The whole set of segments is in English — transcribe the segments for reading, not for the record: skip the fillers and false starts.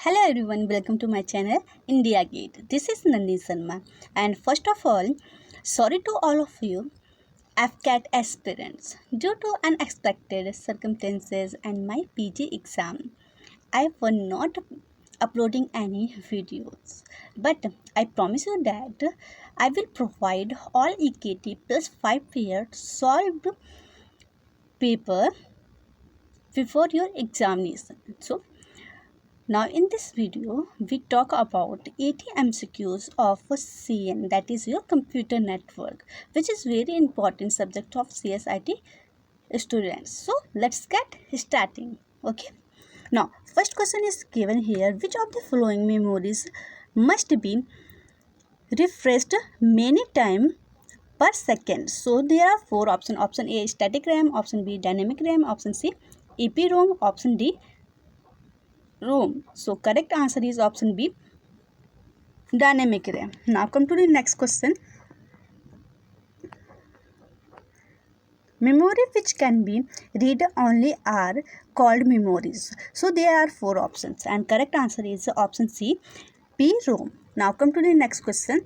Hello everyone, welcome to my channel India Gate. This is Nandini Sharma, and first of all, sorry to all of you FCAT aspirants. Due to unexpected circumstances and my PG exam, I was not uploading any videos. But I promise you that I will provide all EKT plus 5 period solved paper before your examination. So now in this video, we talk about 80 MCQs of CN, that is your computer network, which is very important subject of CSIT students. So let's get starting. Okay. Now first question is given here, which of the following memories must be refreshed many times per second? So there are four options. Option A static RAM, option B dynamic RAM, option C EPROM, option D ROM. So correct answer is option B dynamic RAM. Now come to the next question. Memory which can be read only are called memories. So there are four options and correct answer is option C PROM. Now come to the next question.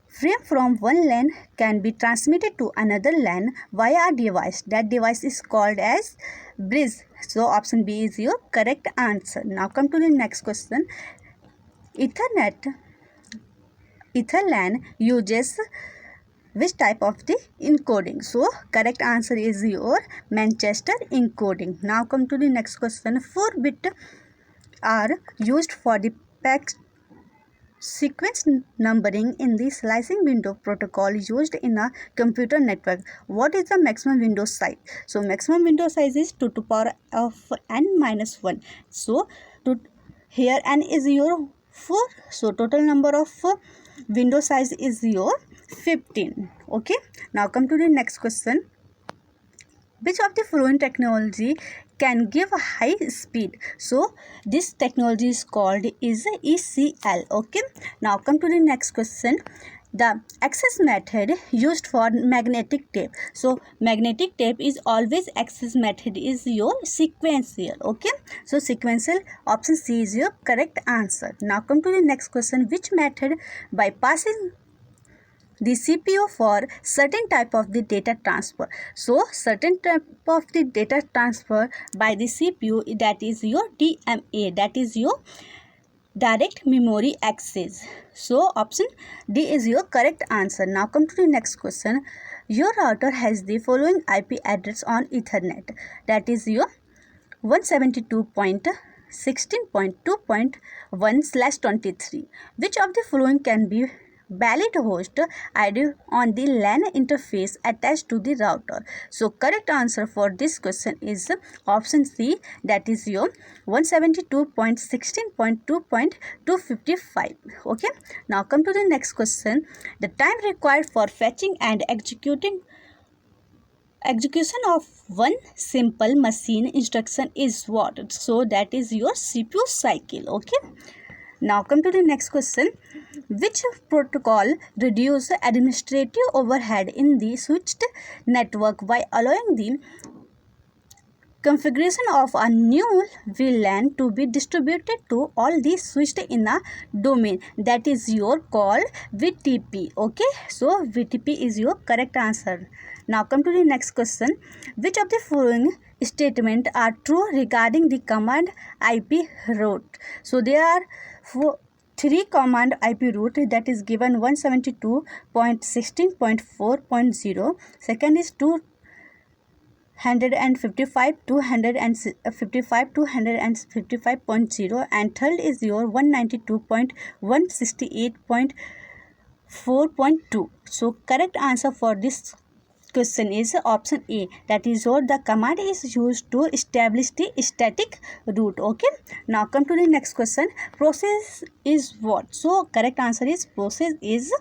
Frame from one LAN can be transmitted to another LAN via a device. That device is called as bridge. So option B is your correct answer. Now come to the next question. Etherlan uses which type of the encoding? So correct answer is your Manchester encoding. Now come to the next question. 4-bit are used for the packet sequence numbering in the slicing window protocol used in a computer network. What is the maximum window size? So maximum window size is 2 to power of n minus 1. So here n is your 4. So total number of window size is your 15. Okay. Now come to the next question. Which of the following technology can give a high speed? So this technology is called is ECL. Okay. Now come to the next question. The access method used for magnetic tape. So magnetic tape is always access method is your sequential. Okay. So sequential option C is your correct answer. Now come to the next question. Which method bypassing the CPU for certain type of the data transfer? So certain type of the data transfer by the CPU, that is your DMA, that is your direct memory access. So option D is your correct answer. Now come to the next question. Your router has the following IP address on Ethernet, that is your 172.16.2.1/23. Which of the following can be valid host ID on the LAN interface attached to the router? So correct answer for this question is option C, that is your 172.16.2.255. Okay. Now come to the next question. The time required for fetching and execution of one simple machine instruction is what? So that is your CPU cycle. Okay. Now come to the next question. Which protocol reduce administrative overhead in the switched network by allowing the configuration of a new VLAN to be distributed to all the switched in a domain? That is your called VTP. Okay. So VTP is your correct answer. Now come to the next question. Which of the following statements are true regarding the command IP route? So there are three command IP route that is given 172.16.4.0. Second is 255 255.0, and third is your 192.168.4.2. So correct answer for this question is option A, that is what the command is used to establish the static route. Okay. Now come to the next question. Process is what? So correct answer is process is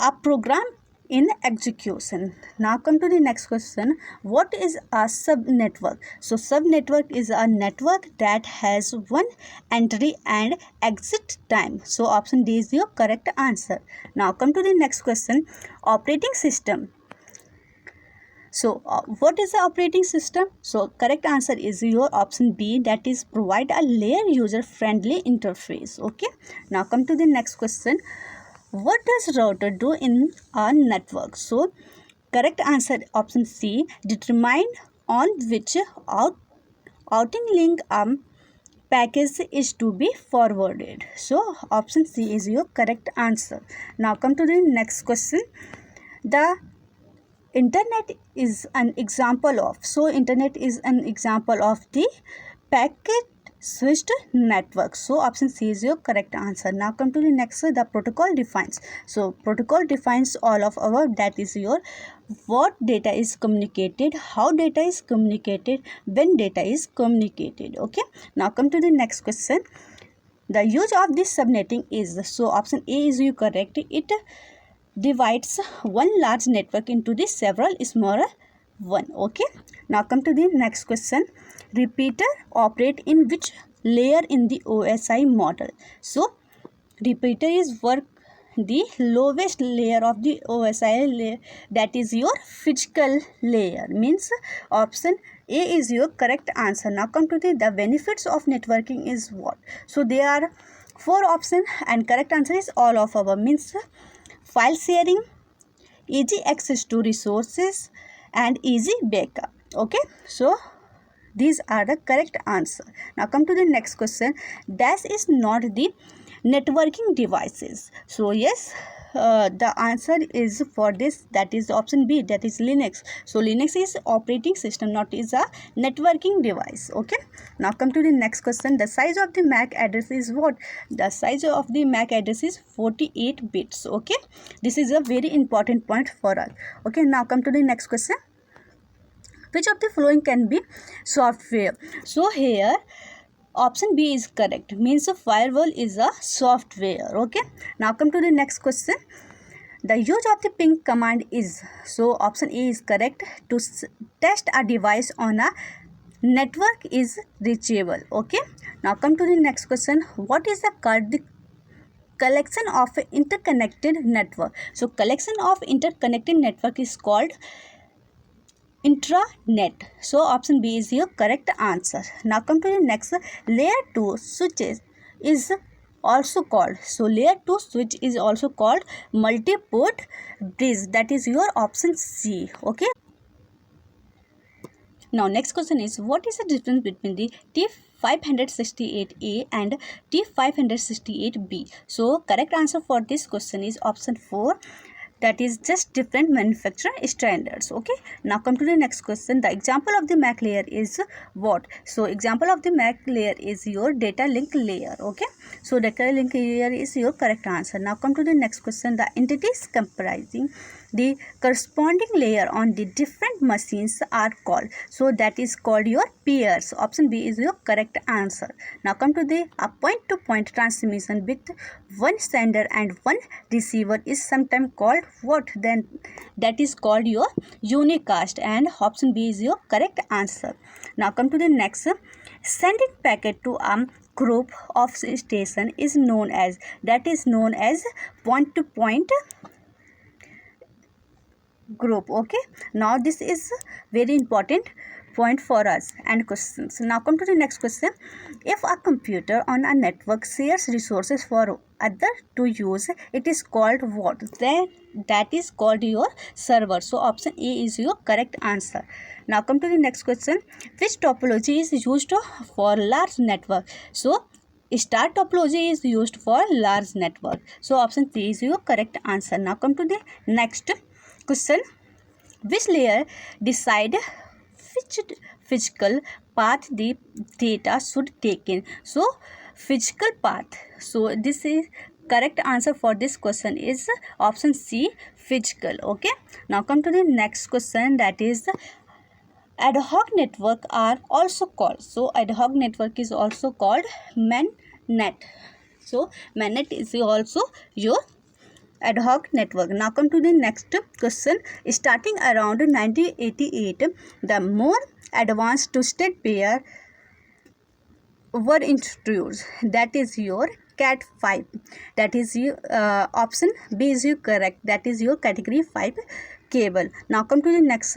a program in execution. Now come to the next question. What is a subnetwork? So subnetwork is a network that has one entry and exit time. So option D is your correct answer. Now come to the next question. Operating system. So what is the operating system? So correct answer is your option B, that is provide a layer user friendly interface. Okay, now come to the next question. What does router do in a network? So correct answer option C, determine on which outing link package is to be forwarded. So option C is your correct answer. Now come to the next question. The internet is an example of, so internet is an example of the packet switched network. So option C is your correct answer. Now come to the next. The protocol defines, so protocol defines all of our, that is your what data is communicated, how data is communicated, when data is communicated. Okay, now come to the next question. The use of this subnetting is, so option A is your correct. It divides one large network into the several smaller one. Okay, now come to the next question. Repeater operate in which layer in the OSI model? So repeater is work the lowest layer of the OSI layer, that is your physical layer, means option A is your correct answer. Now come to the benefits of networking is what? So there are 4 options and correct answer is all of our, means file sharing, easy access to resources, and easy backup. Okay, so these are the correct answer. Now come to the next question. Dash is not the networking devices. So yes, the answer is for this, that is option B, that is Linux. So Linux is operating system, not is a networking device. Okay, now come to the next question. The size of the MAC address is what? The size of the MAC address is 48 bits. Okay, this is a very important point for us. Okay, now come to the next question. Which of the following can be software? So here option B is correct, means a firewall is a software. Okay, now come to the next question. The use of the ping command is, so option A is correct. To test a device on a network is reachable. Okay, now come to the next question. What is the collection of interconnected network? So collection of interconnected network is called intranet. So option B is your correct answer. Now come to the next. Layer 2 switches is also called, so layer 2 switch is also called multi-port bridge, that is your option C. Okay, now next question is, what is the difference between the T568A and T568B? So correct answer for this question is option 4, that is just different manufacturer standards. Okay, now come to the next question. The example of the MAC layer is what? So example of the MAC layer is your data link layer. Okay, so data link layer is your correct answer. Now come to the next question. The entities comprising the corresponding layer on the different machines are called, so that is called your peers. Option B is your correct answer. Now come to the point to point transmission with one sender and one receiver is sometimes called what? Then that is called your unicast, and option B is your correct answer. Now come to the next. Sending packet to a group of station is known as, that is known as point to point group. Okay, now this is very important point for us and questions. Now come to the next question. If a computer on a network shares resources for other to use, it is called what? Then that is called your server. So option A is your correct answer. Now come to the next question. Which topology is used for large network? So star topology is used for large network. So option C is your correct answer. Now come to the next question. Which layer decide which physical path the data should take in? So physical path. So this is correct answer for this question is option C, physical. Okay, now come to the next question, that is ad hoc network are also called. So ad hoc network is also called mainnet. So mainnet is also your ad hoc network. Now come to the next question. Starting around 1988, the more advanced twisted pair were introduced, that is your Cat5, that is your option B is your correct, that is your category 5 cable. Now come to the next.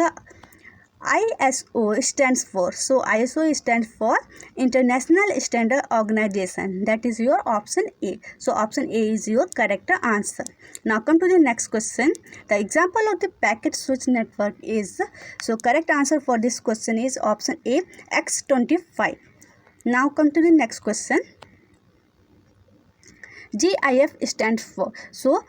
ISO stands for? So ISO stands for International Standard Organization. That is your option A. So option A is your correct answer. Now come to the next question. The example of the packet switch network is, so correct answer for this question is option A, X25. Now come to the next question. GIF stands for? So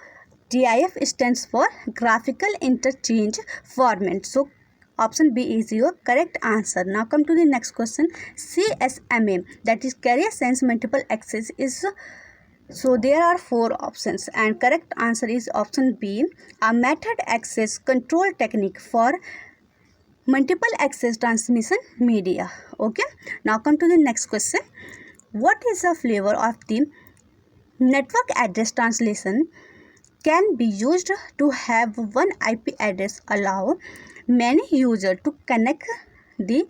GIF stands for Graphical Interchange Format. So option B is your correct answer. Now come to the next question. CSMA, that is Carrier Sense Multiple Access, is, so there are four options and correct answer is option B, a method access control technique for multiple access transmission media. Okay, now come to the next question. What is the flavor of the network address translation can be used to have one IP address allow many users to connect the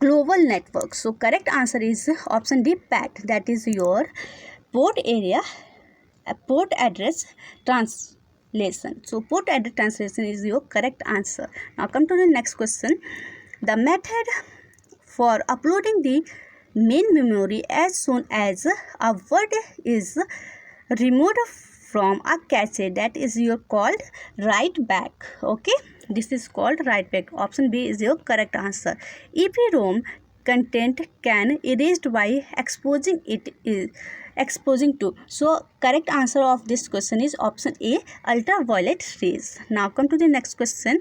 global network? So correct answer is option D, PAT, that is your port area port address translation. So port address translation is your correct answer. Now come to the next question. The method for uploading the main memory as soon as a word is removed from a cache, that is your called write back. Okay, this is called write back. Option B is your correct answer. EPROM content can erased by exposing to. So correct answer of this question is option A, ultraviolet rays. Now come to the next question.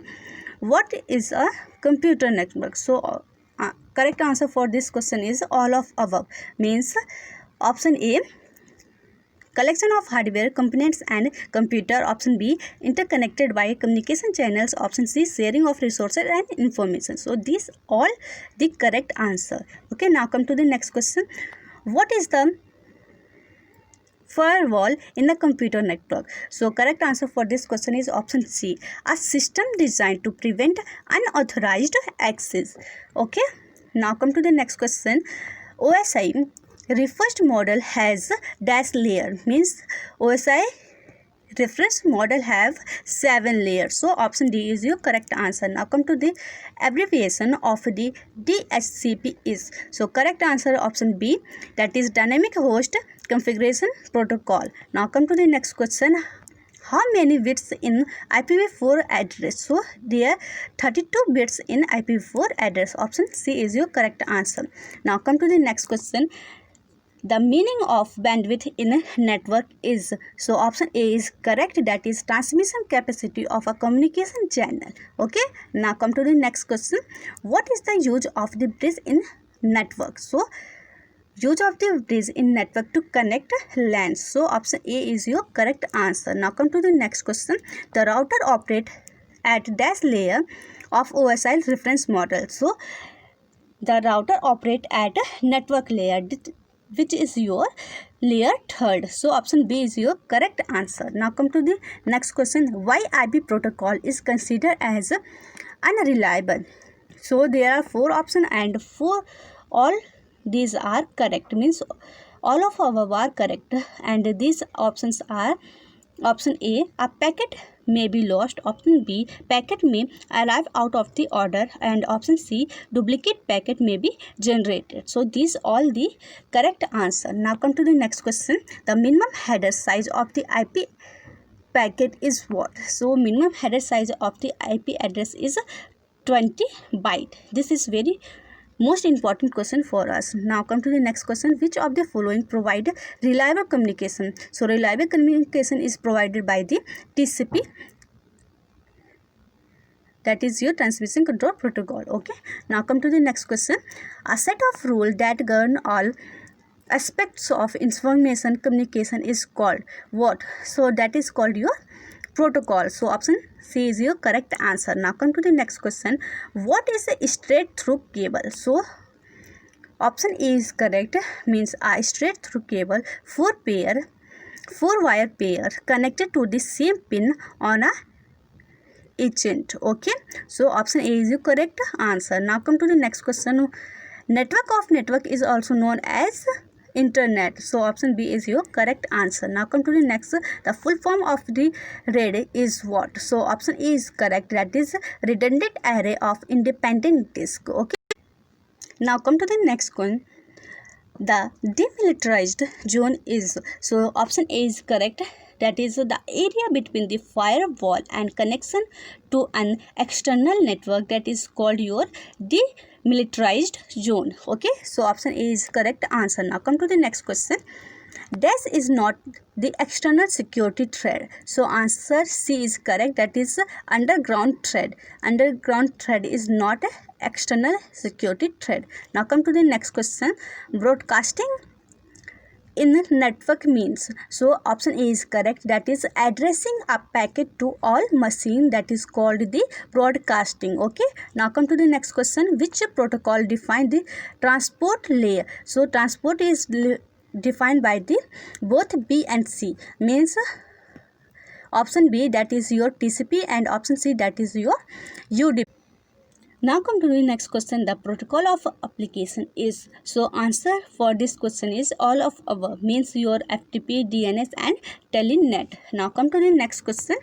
What is a computer network? So correct answer for this question is all of above, means option A, collection of hardware components and computer. Option B, interconnected by communication channels. Option C, sharing of resources and information. So these all the correct answer. Okay, now come to the next question. What is the firewall in the computer network? So correct answer for this question is option C, a system designed to prevent unauthorized access. Okay, now come to the next question. OSI reference model has dash layer, means OSI reference model have 7 layers. So option D is your correct answer. Now come to the abbreviation of the DHCP is. So correct answer option B, that is Dynamic Host Configuration Protocol. Now come to the next question. How many bits in IPv4 address? So there are 32 bits in IPv4 address. Option C is your correct answer. Now come to the next question. The meaning of bandwidth in a network is, so option A is correct, that is transmission capacity of a communication channel. Okay, now come to the next question. What is the use of the bridge in network? So use of the bridge in network to connect LANs. So option A is your correct answer. Now come to the next question. The router operates at dash layer of OSI reference model. So the router operates at network layer, which is your layer 3rd. So option B is your correct answer. Now come to the next question. Why IP protocol is considered as unreliable? So there are 4 options and all these are correct, means all of our are correct, and these options are option A, a packet may be lost. Option B, packet may arrive out of the order, and option C, duplicate packet may be generated. So these all the correct answer. Now come to the next question. The minimum header size of the IP packet is what? So minimum header size of the IP address is 20 byte. This is very most important question for us. Now come to the next question. Which of the following provide reliable communication? So reliable communication is provided by the TCP, that is your transmission control protocol. Okay, now come to the next question. A set of rules that govern all aspects of information communication is called what? So that is called your protocol. So option C is your correct answer. Now come to the next question. What is a straight through cable? So option A is correct, means a straight through cable, 4 wire pair connected to the same pin on a agent. Okay, so option A is your correct answer. Now come to the next question. Network of network is also known as internet. So option B is your correct answer. Now come to the next. The full form of the RAID is what? So option A is correct, that is redundant array of independent disk. Okay. Now come to the next one. The demilitarized zone is, so option A is correct, that is the area between the firewall and connection to an external network, that is called your demilitarized zone. Okay, so option A is correct answer. Now come to the next question. Dash is not the external security threat. So answer C is correct, that is underground threat. Underground threat is not an external security threat. Now come to the next question. Broadcasting in network means, so option A is correct, that is addressing a packet to all machine, that is called the broadcasting. Okay, now come to the next question. Which protocol define the transport layer? So transport is defined by the both B and C, means option B, that is your TCP, and option C, that is your UDP. Now come to the next question. The protocol of application is, so answer for this question is all of above, means your FTP, DNS and Telenet. Now come to the next question.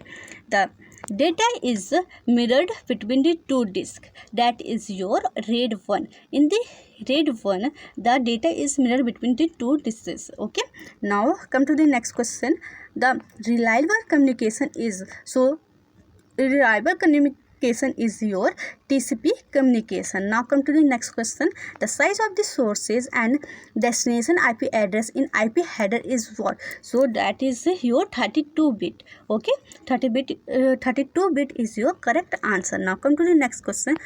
The data is mirrored between the two disks, that is your RAID 1. In the RAID 1, the data is mirrored between the two disks. Okay, now come to the next question. The reliable communication is, so reliable communication is your TCP communication. Now come to the next question. The size of the sources and destination IP address in IP header is what? So that is your 32-bit. Okay, 32-bit is your correct answer. Now come to the next question.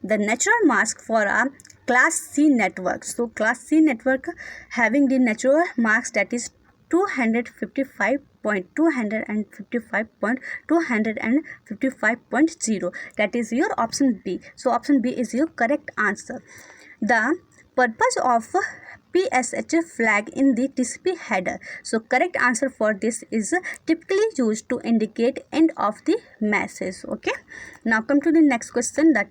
The natural mask for a class C network. So class C network having the natural mask, that is 255.255.255.0, that is your option B. So option B is your correct answer. The purpose of PSH flag in the TCP header. So correct answer for this is typically used to indicate end of the message. Okay, now come to the next question. The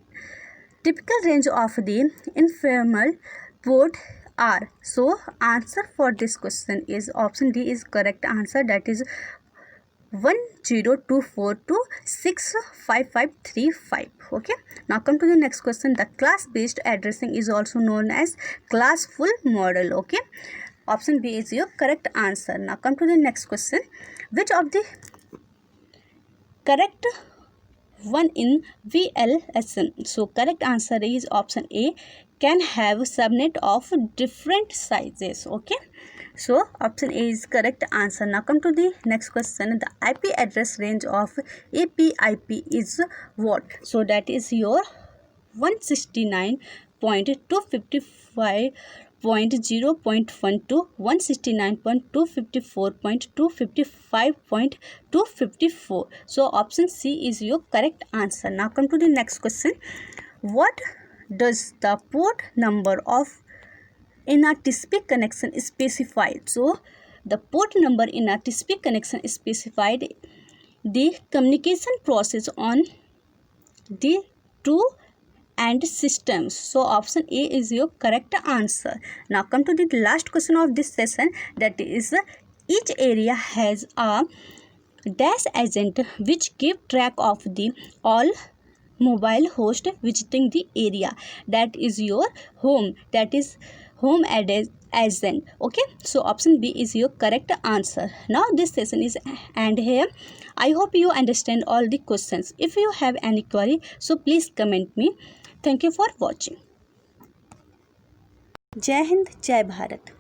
typical range of the ephemeral port are. So answer for this question is option D is correct answer, that is 1024 to 65535. Okay, now come to the next question. The class based addressing is also known as class full model. Okay, option B is your correct answer. Now come to the next question. Which of the correct one in VLSN? So correct answer is option A, can have subnet of different sizes. Okay, so option A is correct answer. Now come to the next question. The IP address range of APIP is what? So that is your 169.255.0.1 to 169.254.255.254. So option C is your correct answer. Now come to the next question. What does the port number of in a TCP connection is specified? So the port number in a TCP connection is specified the communication process on the two and systems. So option A is your correct answer. Now come to the last question of this session, that is each area has a dash agent which keep track of the all mobile host visiting the area, that is your home, that is home agent. Okay, so option B is your correct answer. Now this session is end here. I hope you understand all the questions. If you have any query, so please comment me. Thank you for watching. Jai Hind, Jai Bharat.